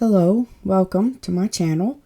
Hello, welcome to my channel.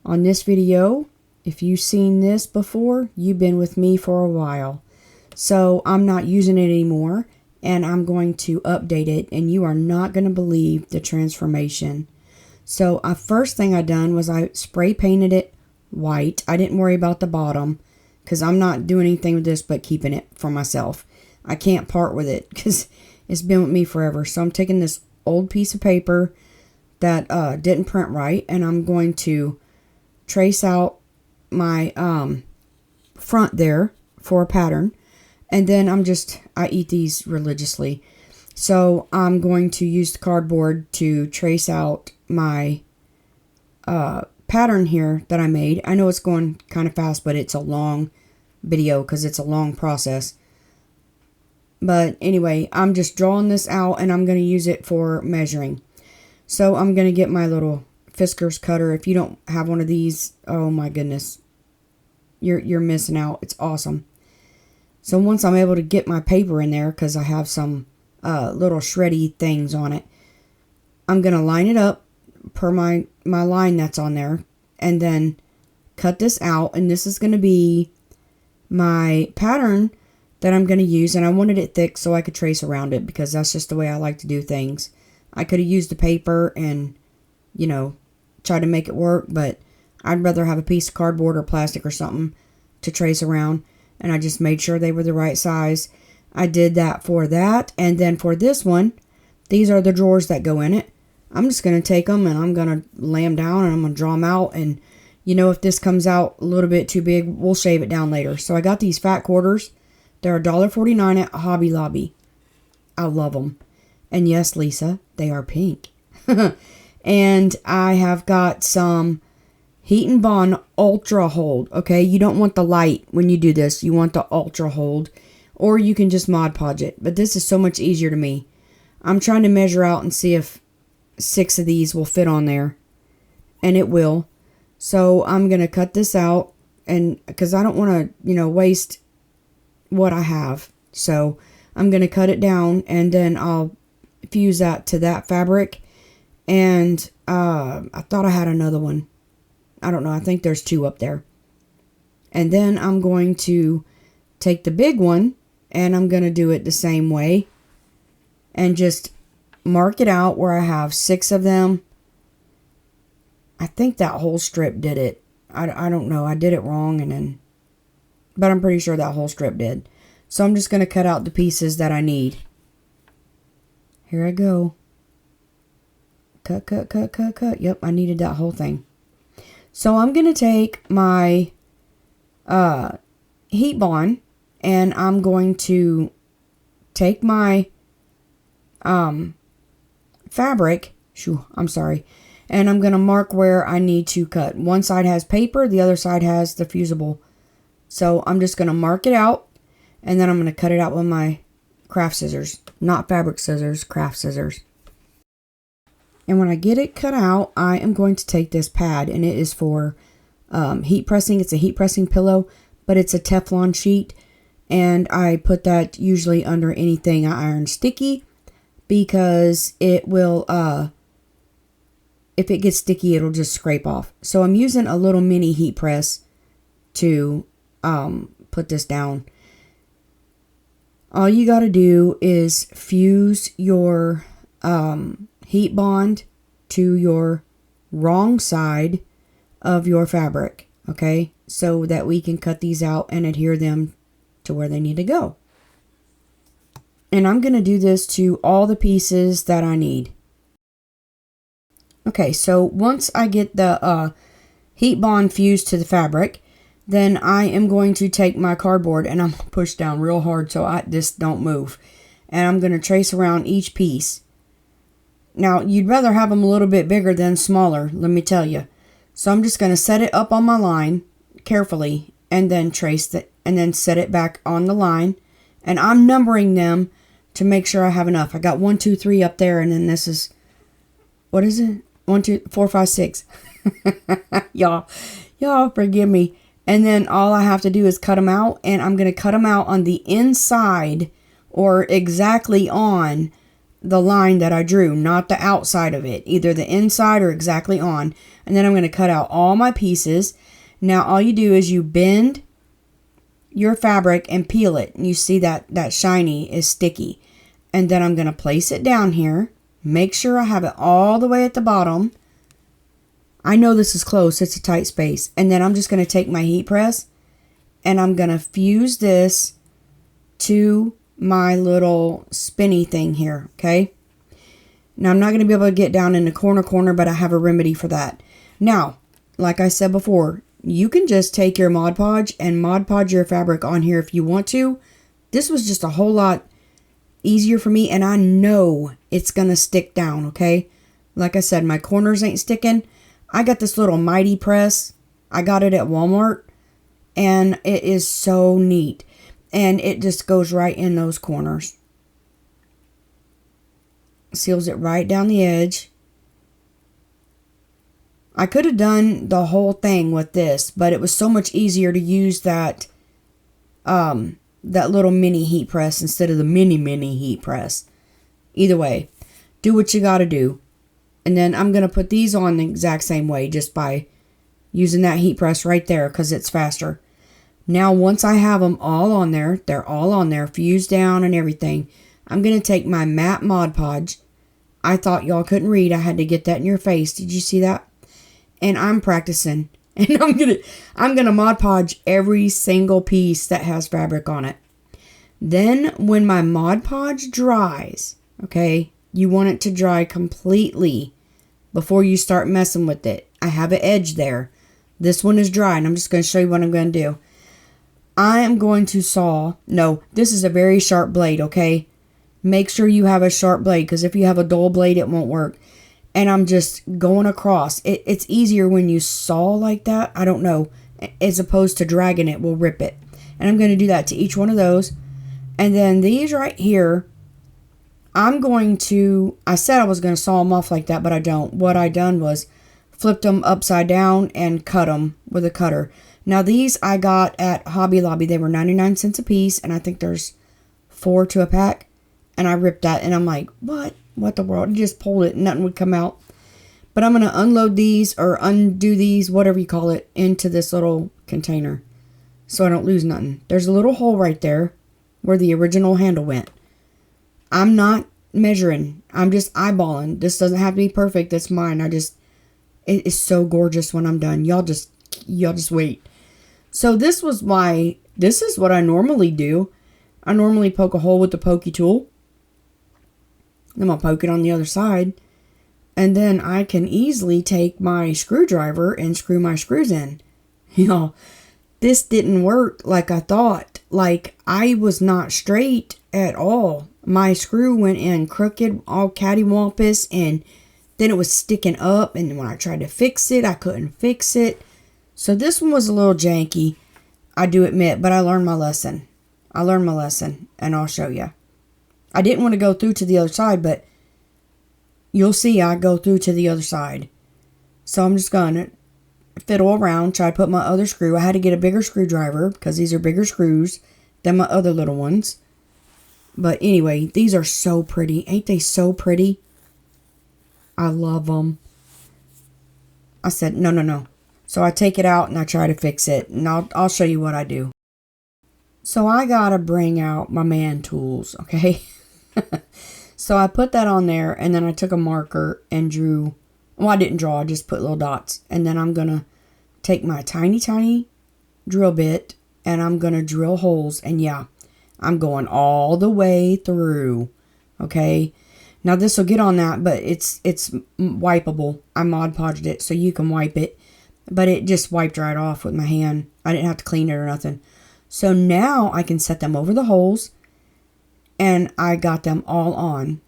On this video, if you've seen this before, you've been with me for a while. So I'm not using it anymore and I'm going to update it, and you are not going to believe the transformation. So first thing I done was I spray painted it white. I didn't worry about the bottom because I'm not doing anything with this but keeping it for myself. I can't part with it because it's been with me forever. So I'm taking this old piece of paper that didn't print right, and I'm going to trace out my front there for a pattern. And then I eat these religiously. So I'm going to use the cardboard to trace out my pattern here that I made. I know it's going kind of fast, but it's a long video because it's a long process. But anyway, I'm just drawing this out and I'm going to use it for measuring. So I'm going to get my little Fiskars cutter. If you don't have one of these, oh my goodness, you're missing out. It's awesome. So once I'm able to get my paper in there, because I have some little shreddy things on it, I'm going to line it up per my line that's on there, and then cut this out. And this is going to be my pattern that I'm going to use, and I wanted it thick so I could trace around it because that's just the way I like to do things. I could have used the paper and, you know, try to make it work, but I'd rather have a piece of cardboard or plastic or something to trace around, and I just made sure they were the right size. I did that for that, and then for this one, these are the drawers that go in it. I'm just going to take them and I'm going to lay them down and I'm going to draw them out, and, you know, if this comes out a little bit too big, we'll shave it down later. So I got these fat quarters. They're $1.49 at Hobby Lobby. I love them. And yes, Lisa, they are pink. And I have got some Heat & Bond Ultra Hold. Okay, you don't want the light when you do this. You want the Ultra Hold. Or you can just Mod Podge it. But this is so much easier to me. I'm trying to measure out and see if 6 of these will fit on there. And it will. So I'm going to cut this out. And because I don't want to, you know, waste what I have. So I'm going to cut it down, and then I'll fuse that to that fabric. And I thought I had another one. I don't know. I think there's 2 up there. And then I'm going to take the big one, and I'm going to do it the same way and just mark it out where I have 6 of them. I think that whole strip did it. I don't know. I did it wrong, but I'm pretty sure that whole strip did. So I'm just going to cut out the pieces that I need. Here I go. Cut, cut, cut, cut, cut. Yep, I needed that whole thing. So I'm going to take my Heat Bond, and I'm going to take my fabric. And I'm going to mark where I need to cut. One side has paper, the other side has the fusible. So I'm just going to mark it out, and then I'm going to cut it out with my craft scissors. Not fabric scissors, craft scissors. And when I get it cut out, I am going to take this pad, and it is for heat pressing. It's a heat pressing pillow, but it's a Teflon sheet. And I put that usually under anything I iron sticky, because it will, if it gets sticky, it'll just scrape off. So I'm using a little mini heat press to put this down. All you got to do is fuse your Heat Bond to your wrong side of your fabric, okay? So that we can cut these out and adhere them to where they need to go. And I'm going to do this to all the pieces that I need. Okay, so once I get the Heat Bond fused to the fabric, then I am going to take my cardboard and I'm going to push down real hard so this don't move. And I'm going to trace around each piece. Now, you'd rather have them a little bit bigger than smaller, let me tell you. So I'm just going to set it up on my line carefully and then trace it and then set it back on the line. And I'm numbering them to make sure I have enough. I got 1, 2, 3 up there, and then this is, what is it? 1, 2, 4, 5, 6. Y'all forgive me. And then all I have to do is cut them out, and I'm going to cut them out on the inside or exactly on the line that I drew, not the outside of it, either the inside or exactly on. And then I'm going to cut out all my pieces. Now all you do is you bend your fabric and peel it. And you see that shiny is sticky. And then I'm going to place it down here. Make sure I have it all the way at the bottom. I know this is close. It's a tight space. And then I'm just going to take my heat press and I'm going to fuse this to my little spinny thing here. Okay. Now I'm not going to be able to get down in the corner, but I have a remedy for that. Now, like I said before, you can just take your Mod Podge and Mod Podge your fabric on here if you want to. This was just a whole lot easier for me, and I know it's going to stick down, okay? Like I said, my corners ain't sticking. I got this little mighty press. I got it at Walmart, and it is so neat. And it just goes right in those corners. Seals it right down the edge. I could have done the whole thing with this, but it was so much easier to use that little mini heat press instead of the mini heat press. Either way, do what you got to do. And then I'm going to put these on the exact same way just by using that heat press right there because it's faster. Now, once I have them all on there, they're all on there, fused down and everything, I'm going to take my matte Mod Podge. I thought y'all couldn't read. I had to get that in your face. Did you see that? And I'm practicing. And I'm gonna Mod Podge every single piece that has fabric on it. Then when my Mod Podge dries, okay, you want it to dry completely before you start messing with it. I have an edge there. This one is dry, and I'm just going to show you what I'm going to do. I am going to saw. No, this is a very sharp blade, okay? Make sure you have a sharp blade, because if you have a dull blade, it won't work. And I'm just going across. It's easier when you saw like that. I don't know. As opposed to dragging it will rip it. And I'm going to do that to each one of those. And then these right here, I'm going to, I said I was going to saw them off like that, but I don't. What I done was flipped them upside down and cut them with a cutter. Now these I got at Hobby Lobby. They were 99 cents a piece. And I think there's 4 to a pack. And I ripped that. And I'm like, what? What the world? I just pulled it and nothing would come out. But I'm going to unload these or undo these, whatever you call it, into this little container. So I don't lose nothing. There's a little hole right there where the original handle went. I'm not measuring. I'm just eyeballing. This doesn't have to be perfect. That's mine. It is so gorgeous when I'm done. Y'all just wait. So this is what I normally do. I normally poke a hole with the pokey tool. Then I'll poke it on the other side. And then I can easily take my screwdriver and screw my screws in. This didn't work like I thought. Like, I was not straight at all. My screw went in crooked, all cattywampus, and then it was sticking up. And when I tried to fix it, I couldn't fix it. So this one was a little janky, I do admit, but I learned my lesson. And I'll show you. I didn't want to go through to the other side, but you'll see I go through to the other side. So I'm just going to fiddle around, try to put my other screw. I had to get a bigger screwdriver because these are bigger screws than my other little ones. But anyway, these are so pretty. Ain't they so pretty? I love them. I said, no. So I take it out and I try to fix it. And I'll show you what I do. So I got to bring out my man tools, okay? So I put that on there, and then I took a marker and drew. Well, I didn't draw. I just put little dots. And then I'm going to take my tiny drill bit, and I'm going to drill holes. And yeah, I'm going all the way through, okay? Now, this will get on that, but it's wipeable. I Mod Podged it so you can wipe it. But it just wiped right off with my hand. I didn't have to clean it or nothing. So now I can set them over the holes. And I got them all on.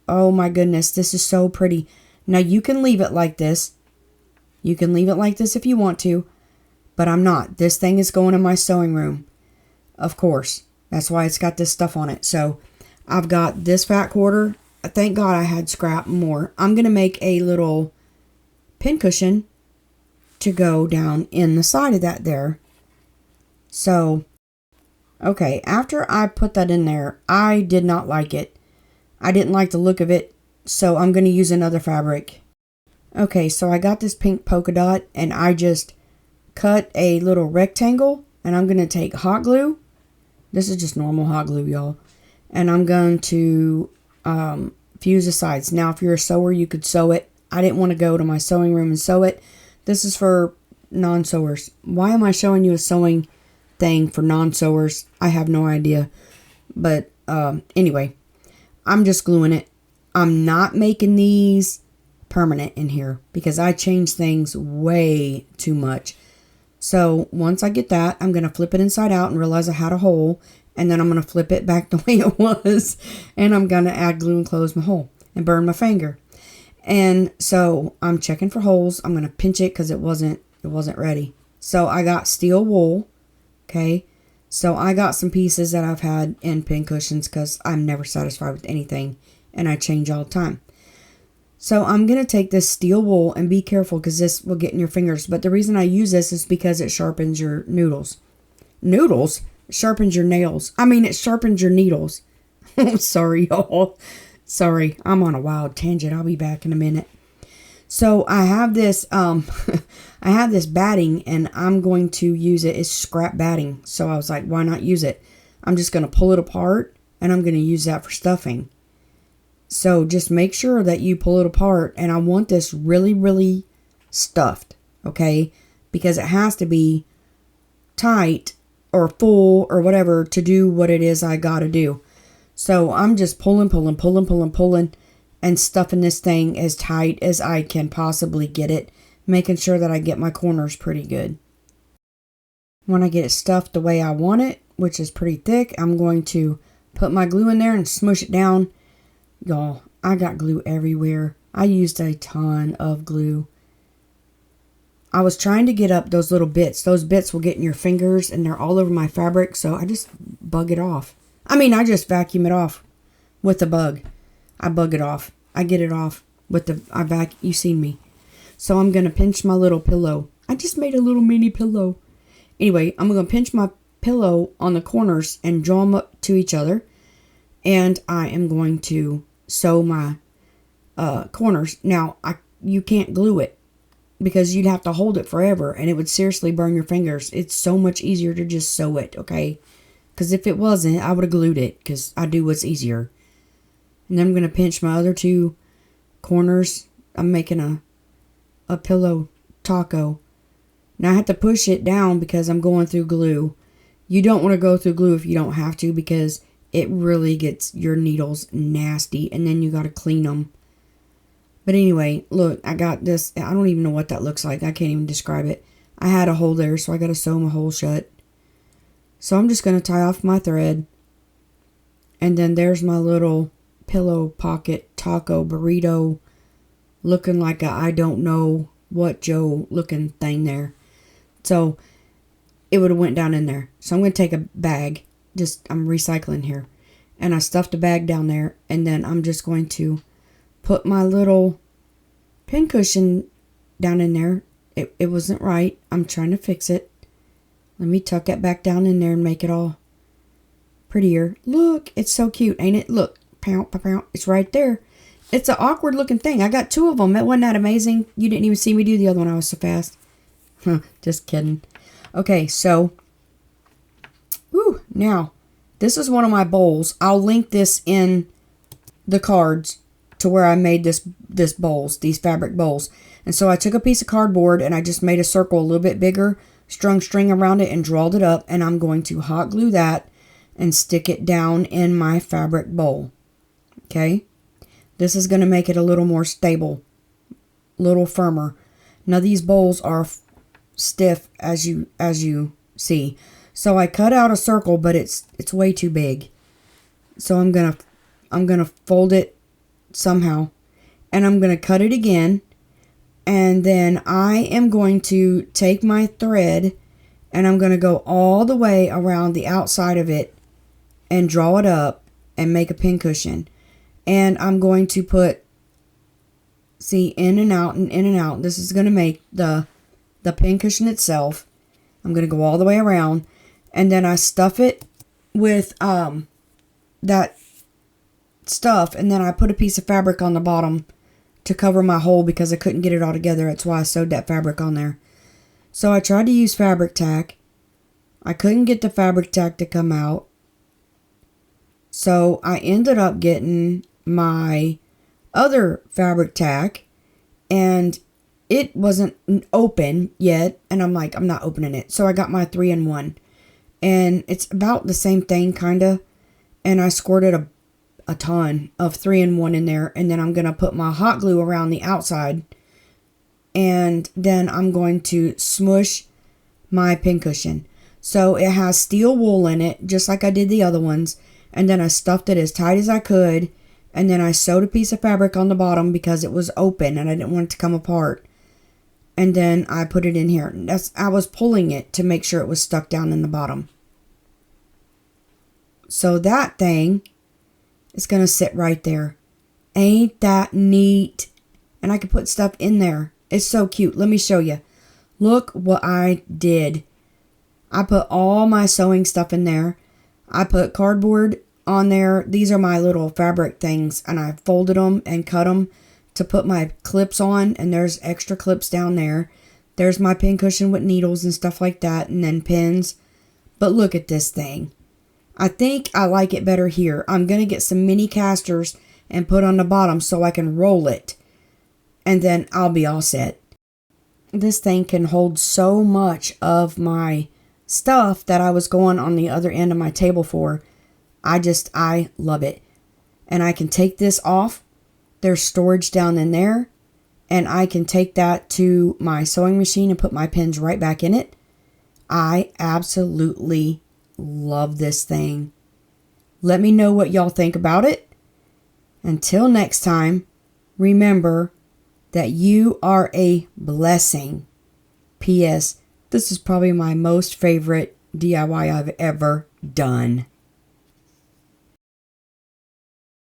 Oh my goodness, this is so pretty. Now you can leave it like this. You can leave it like this if you want to. But I'm not. This thing is going in my sewing room. Of course. That's why it's got this stuff on it. So I've got this fat quarter. Thank God I had scrap more. I'm going to make a little pincushion to go down in the side of that there. So, okay, after I put that in there, I did not like it. I didn't like the look of it, so I'm going to use another fabric. Okay, so I got this pink polka dot, and I just cut a little rectangle, and I'm going to take hot glue. This is just normal hot glue, y'all. And I'm going to fuse the sides. Now, if you're a sewer, you could sew it. I didn't want to go to my sewing room and sew it. This is for non-sewers. Why am I showing you a sewing thing for non-sewers? I have no idea. But anyway, I'm just gluing it. I'm not making these permanent in here because I change things way too much. So once I get that, I'm going to flip it inside out and realize I had a hole. And then I'm going to flip it back the way it was. And I'm going to add glue and close my hole and burn my finger. And so I'm checking for holes. I'm going to pinch it because it wasn't ready. So I got steel wool. Okay. So I got some pieces that I've had in pin cushions because I'm never satisfied with anything. And I change all the time. So I'm going to take this steel wool and be careful because this will get in your fingers. But the reason I use this is because it sharpens your noodles. Noodles? It sharpens your nails. I mean, it sharpens your needles. Sorry, y'all. Sorry, I'm on a wild tangent. I'll be back in a minute. So I have this, I have this batting, and I'm going to use it as scrap batting. So I was like, why not use it? I'm just going to pull it apart, and I'm going to use that for stuffing. So just make sure that you pull it apart, and I want this really, really stuffed, okay? Because it has to be tight or full or whatever to do what it is I got to do. So I'm just pulling, and stuffing this thing as tight as I can possibly get it, making sure that I get my corners pretty good. When I get it stuffed the way I want it, which is pretty thick, I'm going to put my glue in there and smush it down. Y'all, I got glue everywhere. I used a ton of glue. I was trying to get up those little bits. Those bits will get in your fingers and they're all over my fabric, so I just bug it off. I just vacuum it off with the bug. I bug it off. I get it off with the, you seen me. So I'm going to pinch my little pillow. I just made a little mini pillow. Anyway, I'm going to pinch my pillow on the corners and draw them up to each other. And I am going to sew my corners. Now, you can't glue it because you'd have to hold it forever and it would seriously burn your fingers. It's so much easier to just sew it, okay? Because if it wasn't, I would have glued it because I do what's easier. And then I'm going to pinch my other two corners. I'm making a pillow taco. Now I have to push it down because I'm going through glue. You don't want to go through glue if you don't have to because it really gets your needles nasty and then you got to clean them. But anyway, look, I got this. I don't even know what that looks like. I can't even describe it. I had a hole there, so I got to sew my hole shut. So I'm just going to tie off my thread. And then there's my little pillow pocket taco burrito looking like a I don't know what Joe looking thing there. So it would have went down in there. So I'm going to take a bag. I'm recycling here. And I stuffed a bag down there. And then I'm just going to put my little pincushion down in there. It wasn't right. I'm trying to fix it. Let me tuck it back down in there and make it all prettier. Look, it's so cute, ain't it? Look, pow, pow, pow. It's right there. It's an awkward looking thing. I got two of them. Wasn't that amazing? You didn't even see me do the other one. I was so fast. Just kidding. Okay, so, now, this is one of my bowls. I'll link this in the cards to where I made this bowls, these fabric bowls. And so I took a piece of cardboard and I just made a circle a little bit bigger, strung string around it and drawed it up, and I'm going to hot glue that and stick it down in my fabric bowl. Okay? This is going to make it a little more stable, a little firmer. Now these bowls are stiff as you see. So I cut out a circle, but it's way too big. So I'm going to fold it somehow, and I'm going to cut it again. And then I am going to take my thread and I'm going to go all the way around the outside of it and draw it up and make a pincushion. And I'm going to put, see, in and out and in and out. This is going to make the pincushion itself. I'm going to go all the way around. And then I stuff it with that stuff, and then I put a piece of fabric on the bottom to cover my hole because I couldn't get it all together. That's why I sewed that fabric on there. So I tried to use fabric tack. I couldn't get the fabric tack to come out. So I ended up getting my other fabric tack, and it wasn't open yet, and I'm like, I'm not opening it. So I got my 3-in-1, and it's about the same thing kind of, and I squirted a ton of 3-in-1 in there, and then I'm going to put my hot glue around the outside, and then I'm going to smush my pincushion. So it has steel wool in it, just like I did the other ones, and then I stuffed it as tight as I could, and then I sewed a piece of fabric on the bottom because it was open and I didn't want it to come apart. And then I put it in here. I was pulling it to make sure it was stuck down in the bottom. So that thing is going to sit right there. Ain't that neat? And I can put stuff in there. It's so cute. Let me show you. Look what I did. I put all my sewing stuff in there. I put cardboard on there. These are my little fabric things, and I folded them and cut them to put my clips on, and there's extra clips down there. There's my pincushion with needles and stuff like that, and then pins. But look at this thing. I think I like it better here. I'm going to get some mini casters and put on the bottom so I can roll it, and then I'll be all set. This thing can hold so much of my stuff that I was going on the other end of my table for. I love it. And I can take this off. There's storage down in there, and I can take that to my sewing machine and put my pins right back in it. I absolutely love this thing. Let me know what y'all think about it. Until next time, remember that you are a blessing. P.S. This is probably my most favorite DIY I've ever done.